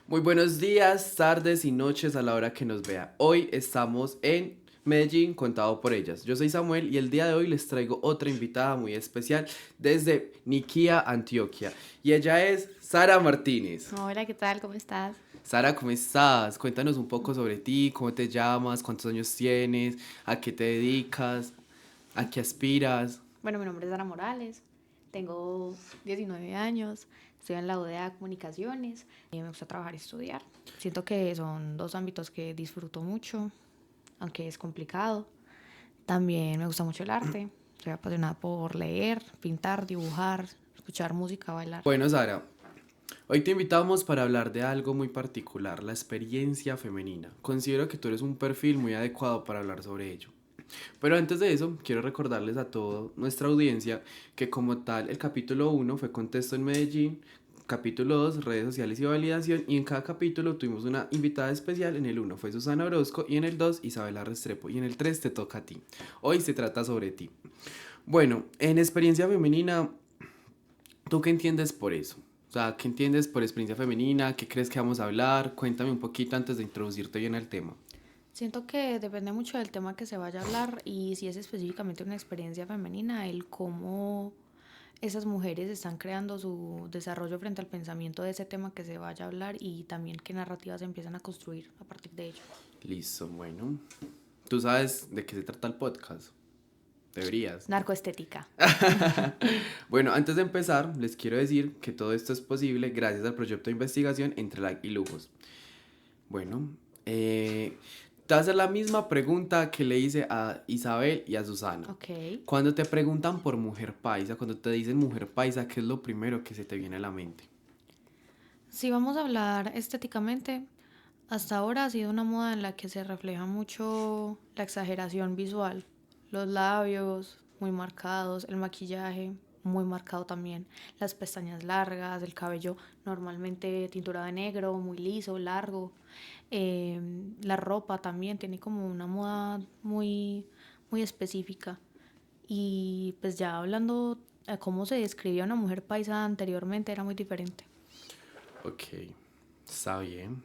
Muy buenos días, tardes y noches a la hora que nos vea. Hoy estamos en Medellín, contado por ellas. Yo soy Samuel y el día de hoy les traigo otra invitada muy especial desde Niquía, Antioquia. Y ella es Sara Martínez. Hola, ¿qué tal? ¿Cómo estás? Sara, ¿cómo estás? Cuéntanos un poco sobre ti, cómo te llamas, cuántos años tienes, a qué te dedicas, a qué aspiras. Bueno, mi nombre es Ana Morales, tengo 19 años, estoy en la UdeA de Comunicaciones y me gusta trabajar y estudiar. Siento que son dos ámbitos que disfruto mucho, aunque es complicado. También me gusta mucho el arte, soy apasionada por leer, pintar, dibujar, escuchar música, bailar. Bueno, Sara, hoy te invitamos para hablar de algo muy particular, la experiencia femenina. Considero que tú eres un perfil muy adecuado para hablar sobre ello. Pero antes de eso, quiero recordarles a toda nuestra audiencia que como tal el capítulo 1 fue Contexto en Medellín, capítulo 2 redes sociales y validación, y en cada capítulo tuvimos una invitada especial. En el uno fue Susana Orozco y en el 2 Isabela Restrepo y en el 3 te toca a ti. Hoy se trata sobre ti. Bueno, en experiencia femenina, ¿tú qué entiendes por eso? O sea, ¿qué entiendes por experiencia femenina? ¿Qué crees que vamos a hablar? Cuéntame un poquito antes de introducirte bien al tema. Siento que depende mucho del tema que se vaya a hablar y si es específicamente una experiencia femenina, el cómo esas mujeres están creando su desarrollo frente al pensamiento de ese tema que se vaya a hablar y también qué narrativas se empiezan a construir a partir de ello. Listo, bueno. ¿Tú sabes de qué se trata el podcast? Deberías. Narcoestética. Bueno, antes de empezar, les quiero decir que todo esto es posible gracias al proyecto de investigación Entre Like y Lujos. Bueno, te voy a hacer la misma pregunta que le hice a Isabel y a Susana. Ok. Cuando te preguntan por mujer paisa, cuando te dicen mujer paisa, ¿qué es lo primero que se te viene a la mente? Si vamos a hablar estéticamente, hasta ahora ha sido una moda en la que se refleja mucho la exageración visual. Los labios muy marcados, el maquillaje muy marcado también, las pestañas largas, el cabello normalmente tinturado de negro, muy liso, largo. La ropa también tiene como una moda muy específica. Y pues ya hablando de cómo se describía una mujer paisa anteriormente era muy diferente. Ok, está bien.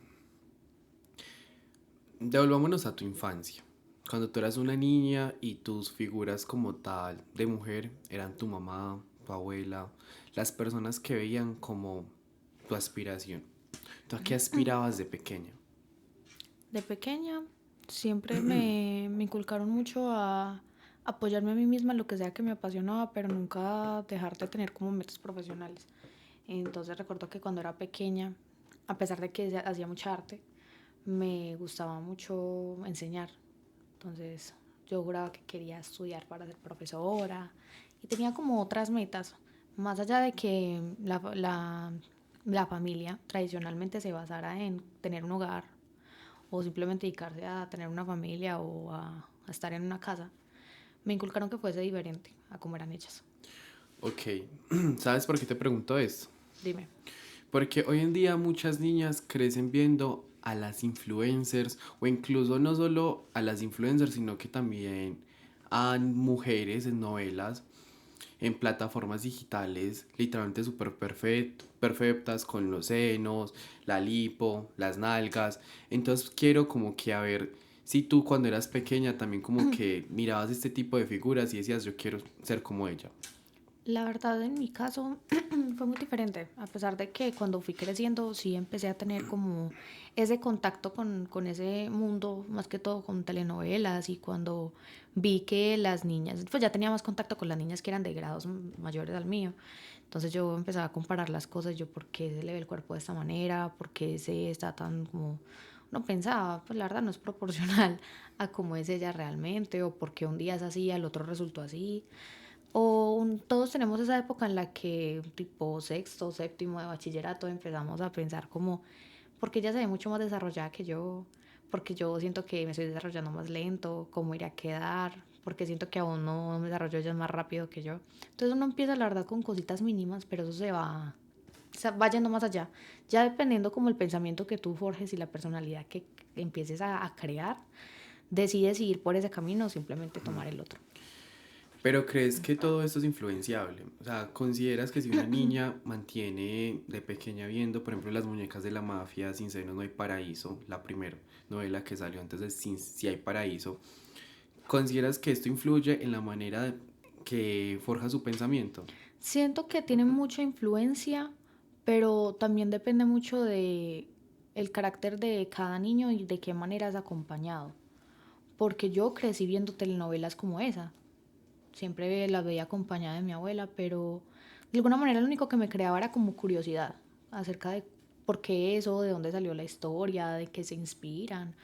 Devolvámonos a tu infancia. Cuando tú eras una niña y tus figuras como tal de mujer eran tu mamá, tu abuela, las personas que veían como tu aspiración. ¿Tú a qué aspirabas de pequeña? De pequeña siempre me inculcaron mucho a apoyarme a mí misma en lo que sea que me apasionaba, pero nunca dejar de tener como metas profesionales. Entonces recuerdo que cuando era pequeña, a pesar de que hacía mucha arte, me gustaba mucho enseñar. Entonces yo juraba que quería estudiar para ser profesora y tenía como otras metas, más allá de que la familia tradicionalmente se basara en tener un hogar o simplemente dedicarse a tener una familia o a estar en una casa, me inculcaron que fuese diferente a cómo eran ellas. Ok, ¿sabes por qué te pregunto esto? Dime. Porque hoy en día muchas niñas crecen viendo a las influencers o incluso no solo a las influencers, sino que también a mujeres en novelas, en plataformas digitales, literalmente súper perfectas, con los senos, la lipo, las nalgas. Entonces quiero como que a ver si tú cuando eras pequeña también como que mirabas este tipo de figuras y decías yo quiero ser como ella. La verdad, en mi caso fue muy diferente, a pesar de que cuando fui creciendo sí empecé a tener como ese contacto con ese mundo, más que todo con telenovelas y cuando vi que las niñas, pues ya tenía más contacto con las niñas que eran de grados mayores al mío. Entonces yo empezaba a comparar las cosas, yo por qué se le ve el cuerpo de esta manera, por qué se está tan como... No pensaba, pues la verdad no es proporcional a cómo es ella realmente, o por qué un día es así, al otro resultó así. Todos tenemos esa época en la que, tipo sexto, séptimo de bachillerato, empezamos a pensar como, porque ella se ve mucho más desarrollada que yo, porque yo siento que me estoy desarrollando más lento, cómo iré a quedar, porque siento que aún no me desarrollo ella más rápido que yo. Entonces uno empieza, la verdad, con cositas mínimas, pero eso va yendo más allá. Ya dependiendo como el pensamiento que tú forjes y la personalidad que empieces a crear, decides si ir por ese camino o simplemente tomar el otro. Pero ¿crees que todo esto es influenciable? O sea, ¿consideras que si una niña mantiene de pequeña viendo, por ejemplo, las muñecas de la mafia, Sin senos no hay paraíso, la primera novela que salió antes de Si hay paraíso, ¿consideras que esto influye en la manera que forja su pensamiento? Siento que tiene mucha influencia, pero también depende mucho de el carácter de cada niño y de qué manera es acompañado. Porque yo crecí viendo telenovelas como esa. Siempre las veía acompañada de mi abuela, pero de alguna manera lo único que me creaba era como curiosidad acerca de por qué eso, de dónde salió la historia, de qué se inspiran.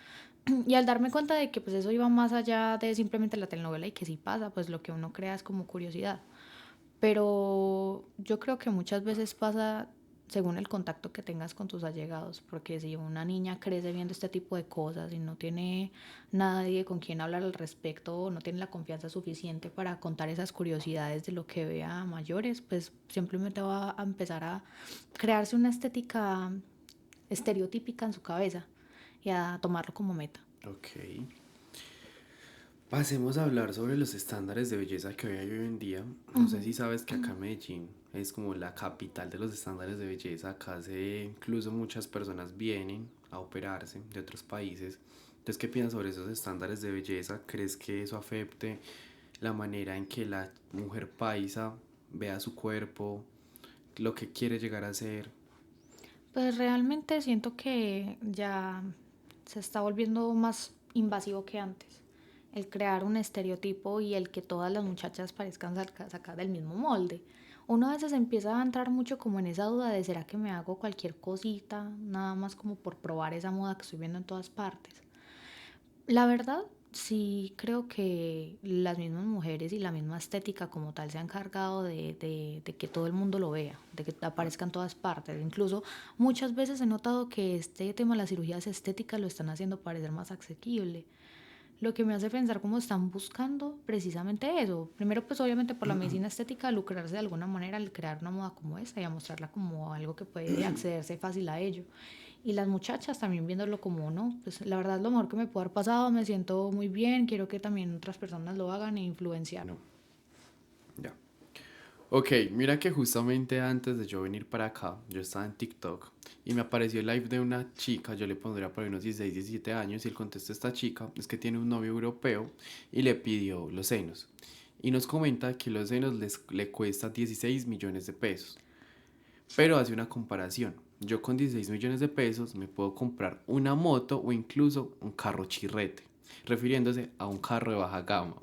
Y al darme cuenta de que pues eso iba más allá de simplemente la telenovela y que sí pasa, pues lo que uno crea es como curiosidad. Pero yo creo que muchas veces pasa según el contacto que tengas con tus allegados, porque si una niña crece viendo este tipo de cosas y no tiene nadie con quien hablar al respecto, o no tiene la confianza suficiente para contar esas curiosidades de lo que vea a mayores, pues simplemente va a empezar a crearse una estética estereotípica en su cabeza y a tomarlo como meta. Ok. Pasemos a hablar sobre los estándares de belleza que hay hoy en día. No sé Ujú. si sabes que acá en Medellín es como la capital de los estándares de belleza. Acá incluso muchas personas vienen a operarse de otros países. Entonces, ¿qué piensas sobre esos estándares de belleza? ¿Crees que eso afecte la manera en que la mujer paisa vea su cuerpo, lo que quiere llegar a ser? Pues realmente siento que ya se está volviendo más invasivo que antes. El crear un estereotipo y el que todas las muchachas parezcan sacadas del mismo molde. Uno a veces empieza a entrar mucho como en esa duda de será que me hago cualquier cosita, nada más como por probar esa moda que estoy viendo en todas partes. La verdad, sí creo que las mismas mujeres y la misma estética como tal se han encargado de que todo el mundo lo vea, de que aparezca en todas partes. Incluso muchas veces he notado que este tema de las cirugías estéticas lo están haciendo parecer más asequible. Lo que me hace pensar cómo están buscando precisamente eso. Primero, pues obviamente por la medicina estética, lucrarse de alguna manera al crear una moda como esta y a mostrarla como algo que puede accederse fácil a ello. Y las muchachas también viéndolo como, no, pues la verdad es lo mejor que me puede haber pasado, me siento muy bien, quiero que también otras personas lo hagan e influenciar. No, ya. Ok, mira que justamente antes de yo venir para acá, yo estaba en TikTok y me apareció el live de una chica, yo le pondría por ahí unos 16, 17 años, y el contexto de esta chica es que tiene un novio europeo y le pidió los senos. Y nos comenta que los senos le cuesta 16 millones de pesos. Pero hace una comparación. Yo con 16 millones de pesos me puedo comprar una moto o incluso un carro chirrete, refiriéndose a un carro de baja gama.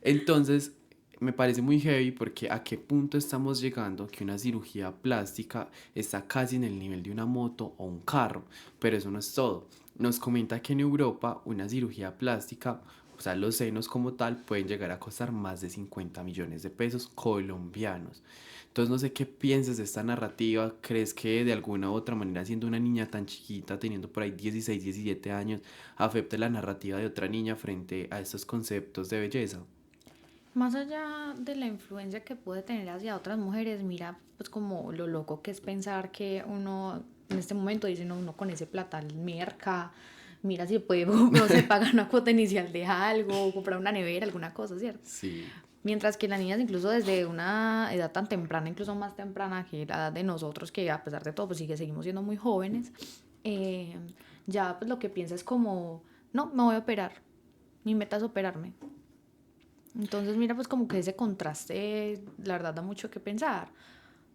Entonces, me parece muy heavy porque a qué punto estamos llegando que una cirugía plástica está casi en el nivel de una moto o un carro, pero eso no es todo. Nos comenta que en Europa una cirugía plástica, o sea, los senos como tal, pueden llegar a costar más de 50 millones de pesos colombianos. Entonces no sé qué piensas de esta narrativa, ¿crees que de alguna u otra manera siendo una niña tan chiquita, teniendo por ahí 16, 17 años, afecte la narrativa de otra niña frente a estos conceptos de belleza? Más allá de la influencia que puede tener hacia otras mujeres, mira, pues como lo loco que es pensar que uno en este momento dice, no, uno con ese platal merca, mira si puede, no se paga una cuota inicial de algo, o comprar una nevera, alguna cosa, ¿cierto? Sí. Mientras que las niñas incluso desde una edad tan temprana, incluso más temprana que la edad de nosotros, que a pesar de todo pues seguimos siendo muy jóvenes, eh, ya pues lo que piensa es como, no, me voy a operar, mi meta es operarme. Entonces mira pues como que ese contraste la verdad da mucho que pensar.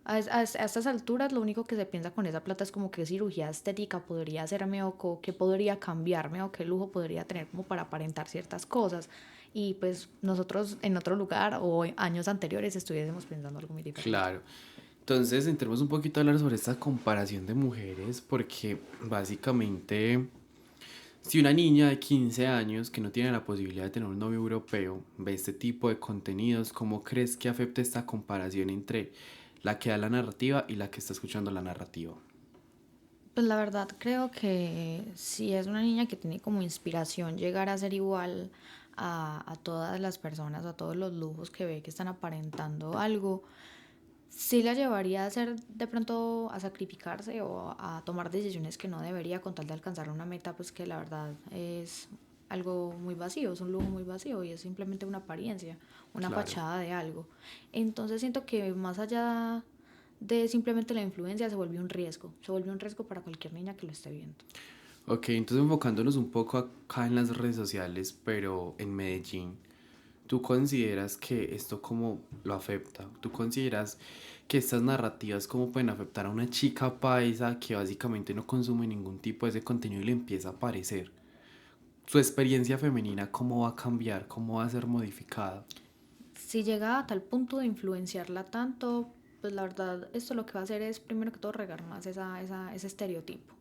A estas alturas lo único que se piensa con esa plata es como qué cirugía estética podría hacerme o qué podría cambiarme o qué lujo podría tener como para aparentar ciertas cosas. Y pues nosotros en otro lugar o en años anteriores estuviésemos pensando algo muy diferente. Claro. Entonces, entremos un poquito a hablar sobre esta comparación de mujeres, porque básicamente, si una niña de 15 años que no tiene la posibilidad de tener un novio europeo ve este tipo de contenidos, ¿cómo crees que afecta esta comparación entre la que da la narrativa y la que está escuchando la narrativa? Pues la verdad creo que si es una niña que tiene como inspiración llegar a ser igual a todas las personas o a todos los lujos que ve que están aparentando algo, sí la llevaría a hacer de pronto a sacrificarse o a tomar decisiones que no debería con tal de alcanzar una meta pues que la verdad es algo muy vacío, es un lujo muy vacío y es simplemente una apariencia, una Claro. fachada de algo. Entonces siento que más allá de simplemente la influencia se vuelve un riesgo para cualquier niña que lo esté viendo. Ok, entonces enfocándonos un poco acá en las redes sociales, pero en Medellín, ¿tú consideras que esto cómo lo afecta? ¿Tú consideras que estas narrativas cómo pueden afectar a una chica paisa que básicamente no consume ningún tipo de ese contenido y le empieza a aparecer? Su experiencia femenina, ¿cómo va a cambiar? ¿Cómo va a ser modificada? Si llega a tal punto de influenciarla tanto, pues la verdad, esto lo que va a hacer es primero que todo regar más ese estereotipo,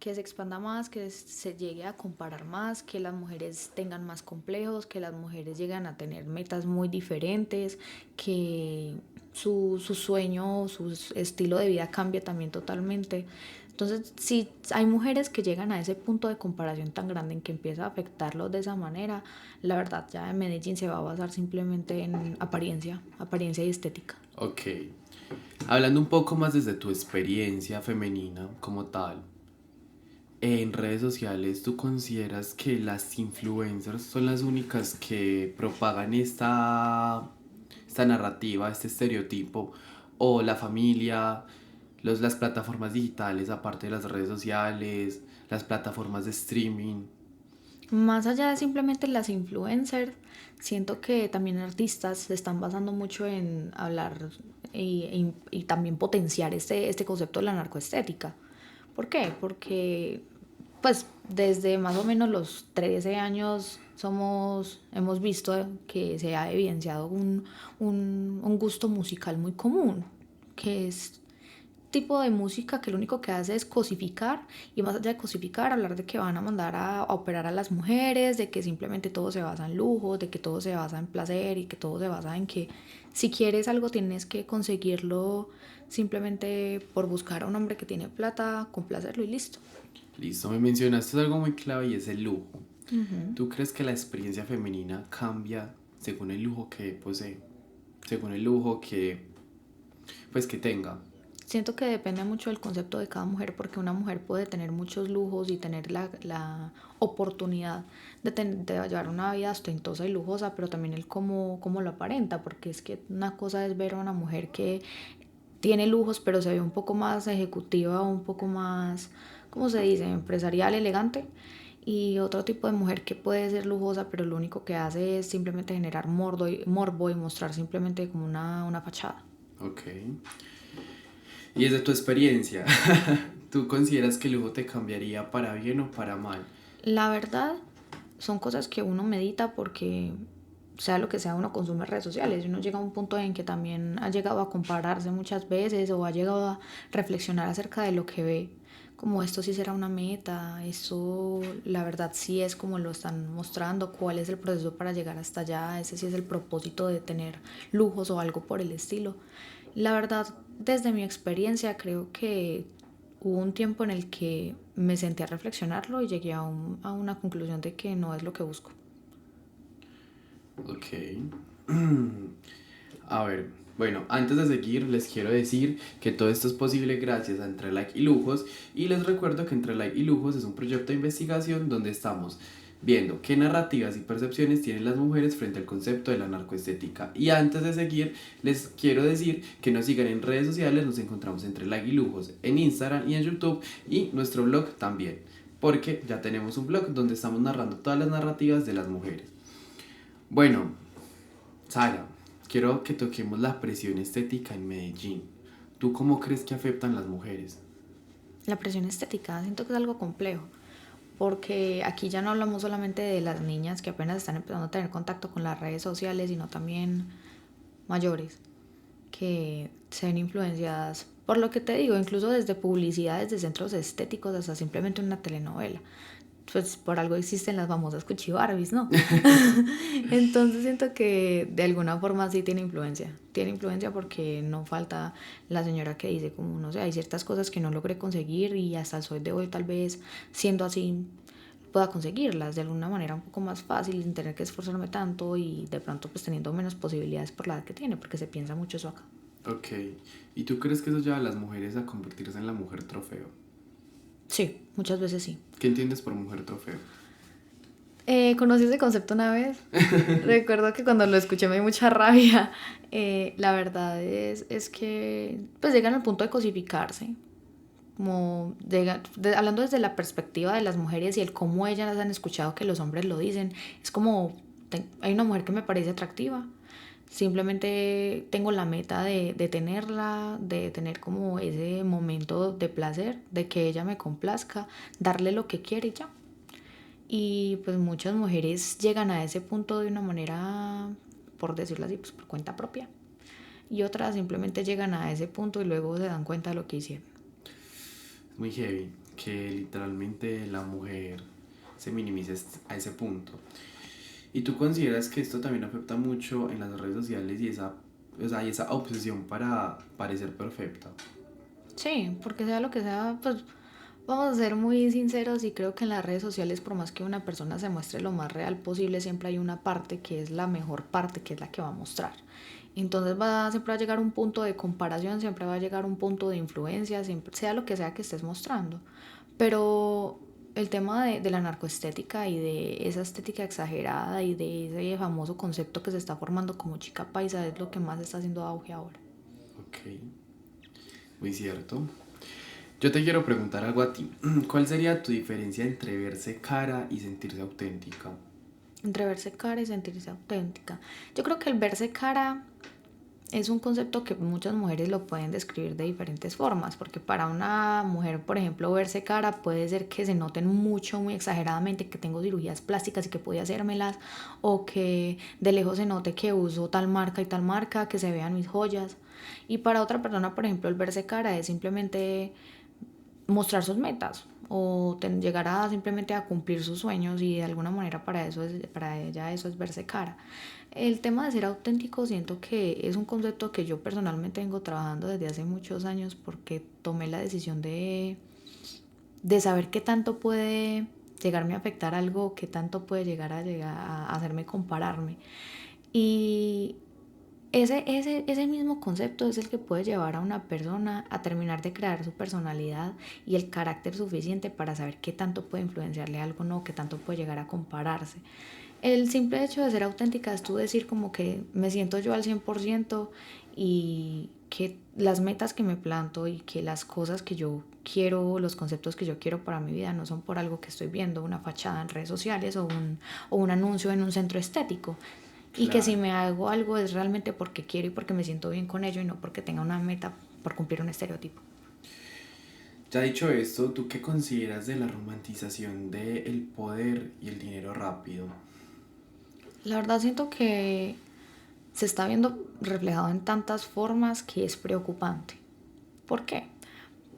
que se expanda más, que se llegue a comparar más, que las mujeres tengan más complejos, que las mujeres lleguen a tener metas muy diferentes, que su sueño, su estilo de vida cambie también totalmente. Entonces, si hay mujeres que llegan a ese punto de comparación tan grande en que empieza a afectarlos de esa manera, la verdad ya en Medellín se va a basar simplemente en apariencia, apariencia y estética. Ok, hablando un poco más desde tu experiencia femenina como tal, en redes sociales, ¿tú consideras que las influencers son las únicas que propagan esta narrativa, este estereotipo? ¿O la familia, las plataformas digitales, aparte de las redes sociales, las plataformas de streaming? Más allá de simplemente las influencers, siento que también artistas se están basando mucho en hablar y también potenciar este concepto de la narcoestética. ¿Por qué? Porque pues desde más o menos los 13 años hemos visto que se ha evidenciado un gusto musical muy común, que es tipo de música que lo único que hace es cosificar y más allá de cosificar, hablar de que van a mandar a operar a las mujeres, de que simplemente todo se basa en lujo, de que todo se basa en placer y que todo se basa en que si quieres algo tienes que conseguirlo simplemente por buscar a un hombre que tiene plata, complacerlo y listo. Listo, me mencionaste algo muy clave y es el lujo. Ujú. ¿Tú crees que la experiencia femenina cambia según el lujo que posee? Según el lujo que tenga. Siento que depende mucho del concepto de cada mujer, porque una mujer puede tener muchos lujos y tener la oportunidad de llevar una vida ostentosa y lujosa, pero también el cómo lo aparenta, porque es que una cosa es ver a una mujer que tiene lujos, pero se ve un poco más ejecutiva, un poco más, ¿cómo se dice?, empresarial, elegante. Y otro tipo de mujer que puede ser lujosa, pero lo único que hace es simplemente generar morbo y mostrar simplemente como una fachada. Ok. Y desde tu experiencia, ¿tú consideras que el lujo te cambiaría para bien o para mal? La verdad, son cosas que uno medita porque sea lo que sea, uno consume redes sociales y uno llega a un punto en que también ha llegado a compararse muchas veces o ha llegado a reflexionar acerca de lo que ve, como esto sí será una meta, esto la verdad sí es como lo están mostrando, cuál es el proceso para llegar hasta allá, ese sí es el propósito de tener lujos o algo por el estilo. La verdad, desde mi experiencia creo que hubo un tiempo en el que me senté a reflexionarlo y llegué a una conclusión de que no es lo que busco. Ok. A ver, bueno, antes de seguir les quiero decir que todo esto es posible gracias a Entre Like y Lujos y les recuerdo que Entre Like y Lujos es un proyecto de investigación donde estamos viendo qué narrativas y percepciones tienen las mujeres frente al concepto de la narcoestética. Y antes de seguir, les quiero decir que nos sigan en redes sociales, nos encontramos Entre Like y Lujos en Instagram y en YouTube y nuestro blog también, porque ya tenemos un blog donde estamos narrando todas las narrativas de las mujeres. Bueno, Sara, quiero que toquemos la presión estética en Medellín. ¿Tú cómo crees que afectan las mujeres? La presión estética, siento que es algo complejo, porque aquí ya no hablamos solamente de las niñas que apenas están empezando a tener contacto con las redes sociales, sino también mayores que se ven influenciadas por lo que te digo, incluso desde publicidades de centros estéticos hasta simplemente una telenovela. Pues por algo existen las famosas cuchibarbis, ¿no? Entonces siento que de alguna forma sí tiene influencia. Tiene influencia porque no falta la señora que dice como, no sé, hay ciertas cosas que no logré conseguir y hasta el sol de hoy tal vez siendo así pueda conseguirlas de alguna manera un poco más fácil sin tener que esforzarme tanto y de pronto pues teniendo menos posibilidades por la edad que tiene, porque se piensa mucho eso acá. Ok. ¿Y tú crees que eso lleva a las mujeres a convertirse en la mujer trofeo? Sí, muchas veces sí. ¿Qué entiendes por mujer trofeo? Conocí ese concepto una vez. Recuerdo que cuando lo escuché me dio mucha rabia. La verdad es que pues llegan al punto de cosificarse. Como hablando desde la perspectiva de las mujeres y el cómo ellas han escuchado que los hombres lo dicen. Es como, hay una mujer que me parece atractiva. Simplemente tengo la meta de tenerla, de tener como ese momento de placer, de que ella me complazca, darle lo que quiere y ya. Y pues muchas mujeres llegan a ese punto de una manera, por decirlo así, pues por cuenta propia. Y otras simplemente llegan a ese punto y luego se dan cuenta de lo que hicieron. Es muy heavy que literalmente la mujer se minimice a ese punto. ¿Y tú consideras que esto también afecta mucho en las redes sociales y esa, o sea, y esa obsesión para parecer perfecta? Sí, porque sea lo que sea, pues vamos a ser muy sinceros y creo que en las redes sociales, por más que una persona se muestre lo más real posible, siempre hay una parte que es la mejor parte, que es la que va a mostrar. Entonces siempre va a llegar un punto de comparación, siempre va a llegar un punto de influencia, siempre, sea lo que sea que estés mostrando. Pero el tema de la narcoestética y de esa estética exagerada y de ese famoso concepto que se está formando como chica paisa es lo que más está haciendo auge ahora. Ok, muy cierto. Yo te quiero preguntar algo a ti. ¿Cuál sería tu diferencia entre verse cara y sentirse auténtica? Entre verse cara y sentirse auténtica. Yo creo que el verse cara es un concepto que muchas mujeres lo pueden describir de diferentes formas, porque para una mujer, por ejemplo, verse cara puede ser que se noten mucho, muy exageradamente, que tengo cirugías plásticas y que podía hacérmelas, o que de lejos se note que uso tal marca y tal marca, que se vean mis joyas. Y para otra persona, por ejemplo, el verse cara es simplemente mostrar sus metas o llegar a simplemente a cumplir sus sueños y de alguna manera para ella eso es verse cara. El tema de ser auténtico siento que es un concepto que yo personalmente vengo trabajando desde hace muchos años porque tomé la decisión de saber qué tanto puede llegarme a afectar algo, qué tanto puede llegar a hacerme compararme. Y ese mismo concepto es el que puede llevar a una persona a terminar de crear su personalidad y el carácter suficiente para saber qué tanto puede influenciarle algo o no, qué tanto puede llegar a compararse. El simple hecho de ser auténtica es tú decir como que me siento yo al 100% y que las metas que me planto y que las cosas que yo quiero, los conceptos que yo quiero para mi vida no son por algo que estoy viendo, una fachada en redes sociales o un anuncio en un centro estético. Y que si Claro. me hago algo es realmente porque quiero y porque me siento bien con ello y no porque tenga una meta por cumplir un estereotipo. Ya dicho esto, ¿tú qué consideras de la romantización del poder y el dinero rápido? La verdad siento que se está viendo reflejado en tantas formas que es preocupante. ¿Por qué?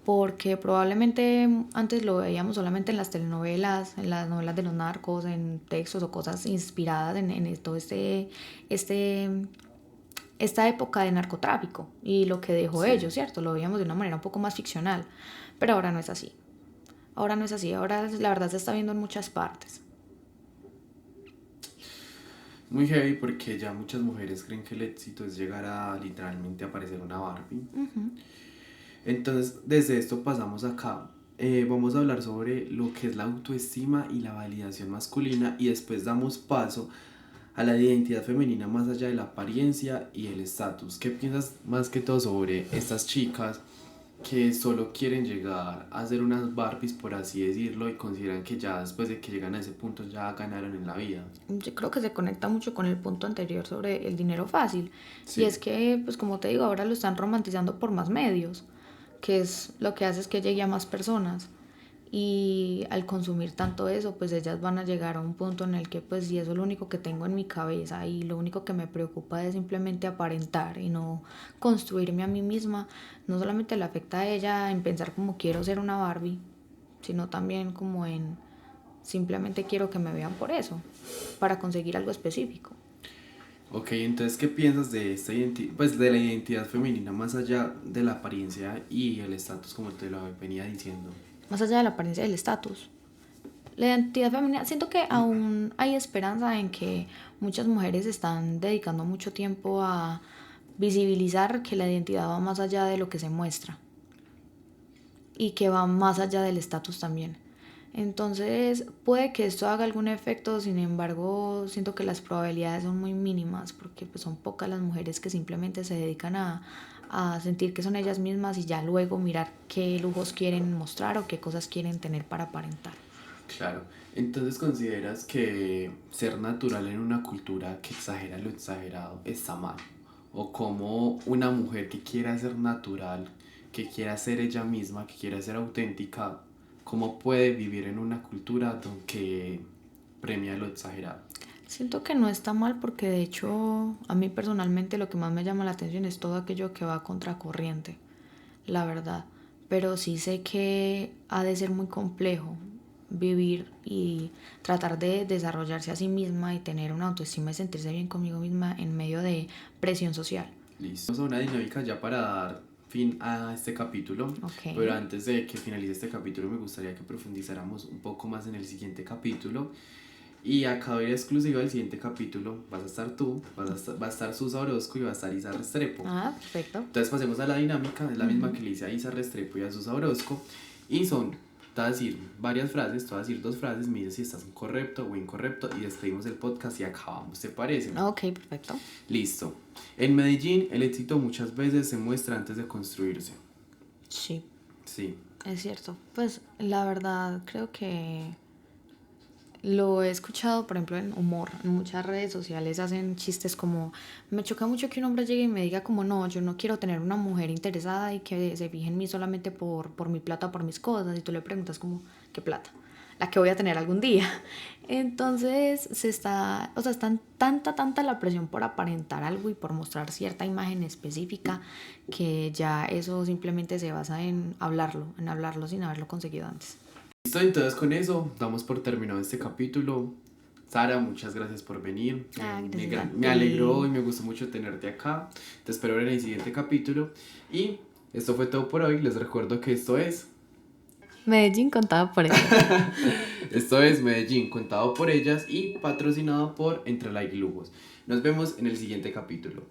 Porque probablemente antes lo veíamos solamente en las telenovelas, en las novelas de los narcos, en textos o cosas inspiradas en todo este, esta época de narcotráfico y lo que dejó Sí. ellos, ¿cierto? Lo veíamos de una manera un poco más ficcional, pero ahora no es así. Ahora no es así, ahora la verdad se está viendo en muchas partes. Muy heavy porque ya muchas mujeres creen que el éxito es llegar a literalmente a parecer una Barbie. Uh-huh. Entonces, desde esto pasamos acá. Vamos a hablar sobre lo que es la autoestima y la validación masculina y después damos paso a la identidad femenina más allá de la apariencia y el estatus. ¿Qué piensas más que todo sobre estas chicas que solo quieren llegar a ser unas Barbies, por así decirlo, y consideran que ya después de que llegan a ese punto ya ganaron en la vida? Yo creo que se conecta mucho con el punto anterior sobre el dinero fácil. Y es Sí. que, pues como te digo, ahora lo están romantizando por más medios, que es lo que hace es que llegue a más personas. Y al consumir tanto eso, pues ellas van a llegar a un punto en el que pues si eso es lo único que tengo en mi cabeza y lo único que me preocupa es simplemente aparentar y no construirme a mí misma, no solamente le afecta a ella en pensar como quiero ser una Barbie, sino también como en simplemente quiero que me vean por eso, para conseguir algo específico. Ok, entonces, ¿qué piensas de esta pues de la identidad femenina más allá de la apariencia y el estatus como te lo venía diciendo? Más allá de la apariencia del estatus. La identidad femenina, siento que aún hay esperanza en que muchas mujeres están dedicando mucho tiempo a visibilizar que la identidad va más allá de lo que se muestra y que va más allá del estatus también. Entonces, puede que esto haga algún efecto, sin embargo, siento que las probabilidades son muy mínimas porque pues, son pocas las mujeres que simplemente se dedican a sentir que son ellas mismas y ya luego mirar qué lujos quieren mostrar o qué cosas quieren tener para aparentar. Claro, entonces consideras que ser natural en una cultura que exagera lo exagerado está mal. O como una mujer que quiera ser natural, que quiera ser ella misma, que quiera ser auténtica, ¿cómo puede vivir en una cultura que premia lo exagerado? Siento que no está mal porque de hecho a mí personalmente lo que más me llama la atención es todo aquello que va a contracorriente, la verdad. Pero sí sé que ha de ser muy complejo vivir y tratar de desarrollarse a sí misma y tener una autoestima y sentirse bien conmigo misma en medio de presión social. Listo. Vamos a una dinámica ya para dar fin a este capítulo, Ok. pero antes de que finalice este capítulo me gustaría que profundizáramos un poco más en el siguiente capítulo. Y acá hoy exclusiva del siguiente capítulo vas a estar tú, va a estar Susa Orozco y va a estar Isa Restrepo. Ah, perfecto. Entonces pasemos a la dinámica, es la misma que le hice a Isa Restrepo y a Susa Orozco. Y son, te voy a decir varias frases, te voy a decir dos frases, me dices si estás correcto o incorrecto y despedimos el podcast y acabamos, ¿te parece? Ok, perfecto. Listo. En Medellín el éxito muchas veces se muestra antes de construirse. Sí, Sí. es cierto. Pues la verdad creo que lo he escuchado, por ejemplo, en humor. En muchas redes sociales hacen chistes como, me choca mucho que un hombre llegue y me diga como, no, yo no quiero tener una mujer interesada y que se fije en mí solamente por mi plata, por mis cosas. Y tú le preguntas como, ¿qué plata? La que voy a tener algún día. Entonces está tanta la presión por aparentar algo y por mostrar cierta imagen específica que ya eso simplemente se basa en hablarlo sin haberlo conseguido antes. Listo, entonces con eso damos por terminado este capítulo. Sara, muchas gracias por venir. Gracias a Me alegró ti. y me gustó mucho tenerte acá. Te espero ver en el siguiente capítulo. Y esto fue todo por hoy. Les recuerdo que esto es Medellín contado por ella. Esto es Medellín, contado por ellas y patrocinado por Entre Like y Lujos. Nos vemos en el siguiente capítulo.